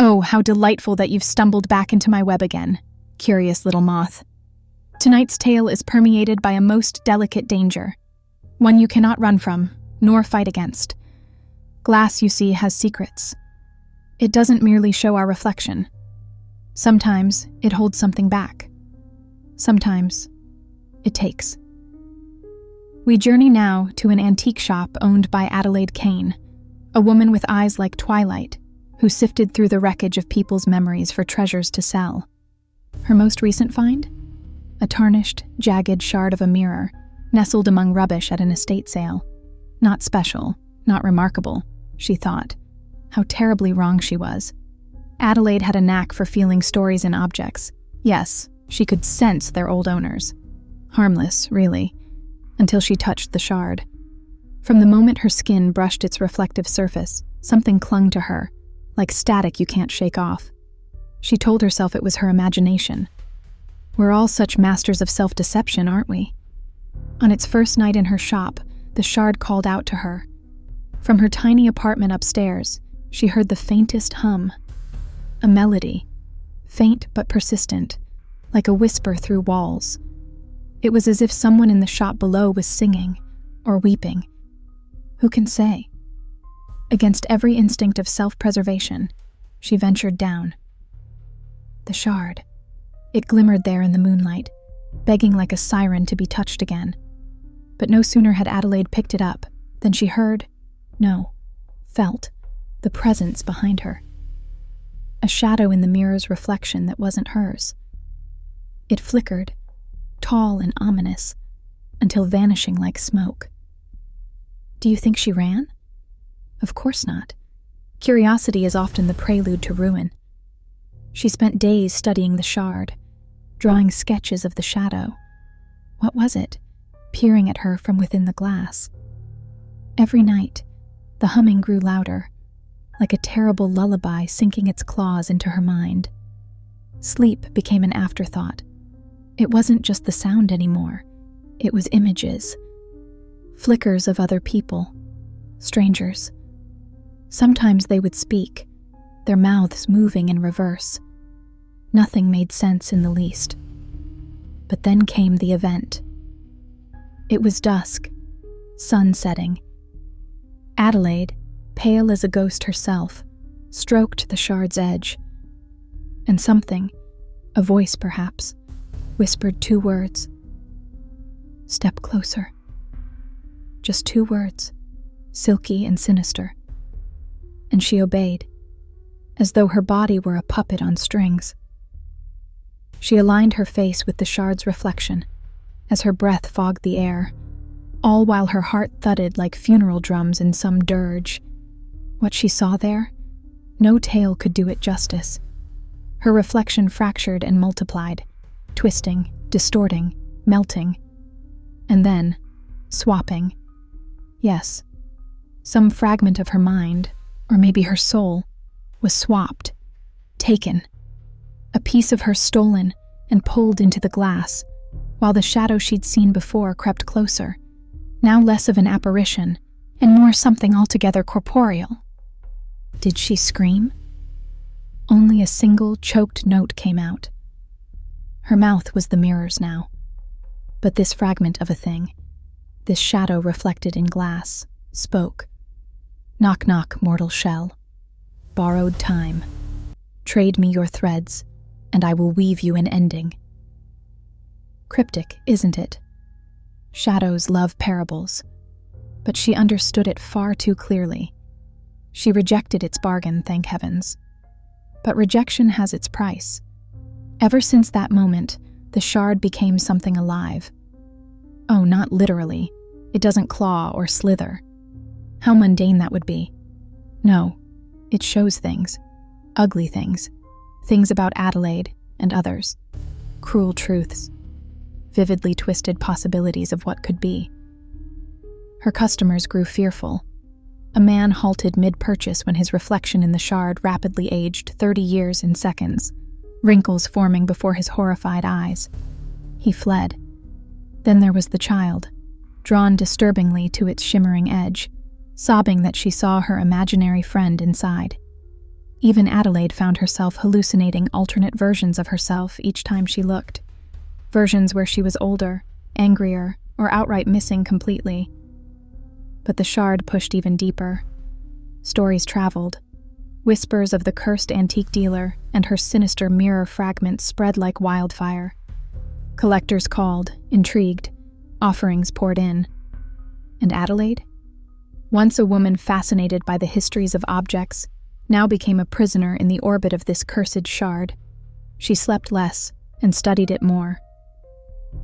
Oh, how delightful that you've stumbled back into my web again, curious little moth. Tonight's tale is permeated by a most delicate danger, one you cannot run from, nor fight against. Glass, you see, has secrets. It doesn't merely show our reflection. Sometimes it holds something back. Sometimes it takes. We journey now to an antique shop owned by Adelaide Kane, a woman with eyes like twilight, who sifted through the wreckage of people's memories for treasures to sell. Her most recent find? A tarnished, jagged shard of a mirror, nestled among rubbish at an estate sale. Not special, not remarkable, she thought. How terribly wrong she was. Adelaide had a knack for feeling stories in objects. Yes, she could sense their old owners. Harmless, really, until she touched the shard. From the moment her skin brushed its reflective surface, something clung to her, like static you can't shake off. She told herself it was her imagination. We're all such masters of self-deception, aren't we? On its first night in her shop, the shard called out to her. From her tiny apartment upstairs, she heard the faintest hum. A melody, faint but persistent, like a whisper through walls. It was as if someone in the shop below was singing, or weeping. Who can say? Against every instinct of self-preservation, she ventured down. The shard. It glimmered there in the moonlight, begging like a siren to be touched again. But no sooner had Adelaide picked it up than she heard, no, felt, the presence behind her. A shadow in the mirror's reflection that wasn't hers. It flickered, tall and ominous, until vanishing like smoke. Do you think she ran? Of course not. Curiosity is often the prelude to ruin. She spent days studying the shard, drawing sketches of the shadow. What was it, peering at her from within the glass? Every night, the humming grew louder, like a terrible lullaby sinking its claws into her mind. Sleep became an afterthought. It wasn't just the sound anymore. It was images. Flickers of other people, strangers. Sometimes they would speak, their mouths moving in reverse. Nothing made sense in the least. But then came the event. It was dusk, sun setting. Adelaide, pale as a ghost herself, stroked the shard's edge. And something, a voice perhaps, whispered 2 words. Step closer. Just 2 words, silky and sinister. And she obeyed, as though her body were a puppet on strings. She aligned her face with the shard's reflection, as her breath fogged the air, all while her heart thudded like funeral drums in some dirge. What she saw there? No tale could do it justice. Her reflection fractured and multiplied, twisting, distorting, melting, and then swapping. Yes, some fragment of her mind, or maybe her soul, was swapped, taken. A piece of her stolen and pulled into the glass, while the shadow she'd seen before crept closer, now less of an apparition and more something altogether corporeal. Did she scream? Only a single choked note came out. Her mouth was the mirror's now, but this fragment of a thing, this shadow reflected in glass, spoke. Knock, knock, mortal shell. Borrowed time. Trade me your threads, and I will weave you an ending. Cryptic, isn't it? Shadows love parables, but she understood it far too clearly. She rejected its bargain, thank heavens. But rejection has its price. Ever since that moment, the shard became something alive. Oh, not literally. It doesn't claw or slither. How mundane that would be. No, it shows things. Ugly things. Things about Adelaide and others. Cruel truths. Vividly twisted possibilities of what could be. Her customers grew fearful. A man halted mid-purchase when his reflection in the shard rapidly aged 30 years in seconds, wrinkles forming before his horrified eyes. He fled. Then there was the child, drawn disturbingly to its shimmering edge, sobbing that she saw her imaginary friend inside. Even Adelaide found herself hallucinating alternate versions of herself each time she looked. Versions where she was older, angrier, or outright missing completely. But the shard pushed even deeper. Stories traveled. Whispers of the cursed antique dealer and her sinister mirror fragments spread like wildfire. Collectors called, intrigued. Offerings poured in. And Adelaide? Once a woman fascinated by the histories of objects, now became a prisoner in the orbit of this cursed shard. She slept less and studied it more.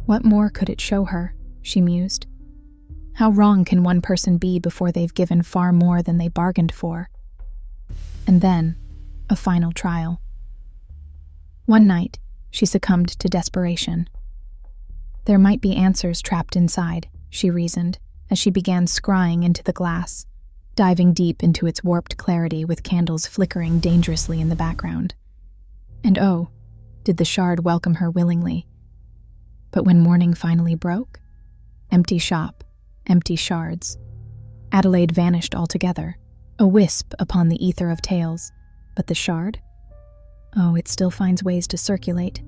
What more could it show her? She mused. How wrong can one person be before they've given far more than they bargained for? And then, a final trial. One night, she succumbed to desperation. There might be answers trapped inside, she reasoned, as she began scrying into the glass, diving deep into its warped clarity with candles flickering dangerously in the background. And oh, did the shard welcome her willingly. But when morning finally broke, empty shop, empty shards. Adelaide vanished altogether, a wisp upon the ether of tales. But the shard? Oh, it still finds ways to circulate.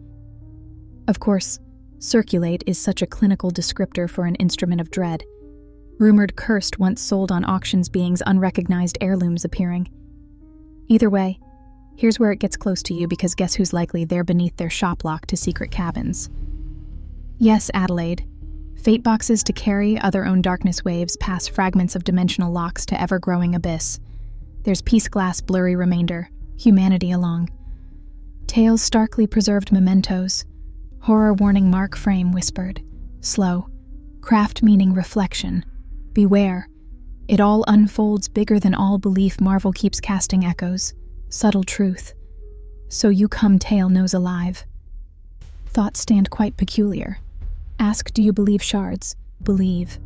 Of course, circulate is such a clinical descriptor for an instrument of dread. Rumored cursed once sold on auctions beings unrecognized heirlooms appearing. Either way, here's where it gets close to you because guess who's likely there beneath their shop lock to secret cabins. Yes, Adelaide. Fate boxes to carry other own darkness waves past fragments of dimensional locks to ever-growing abyss. There's piece glass blurry remainder, humanity along. Tales starkly preserved mementos. Horror warning mark frame whispered. Slow. Craft meaning reflection. Beware. It all unfolds bigger than all belief Marvel keeps casting echoes. Subtle truth. So you come tale knows alive. Thoughts stand quite peculiar. Ask, do you believe shards? Believe.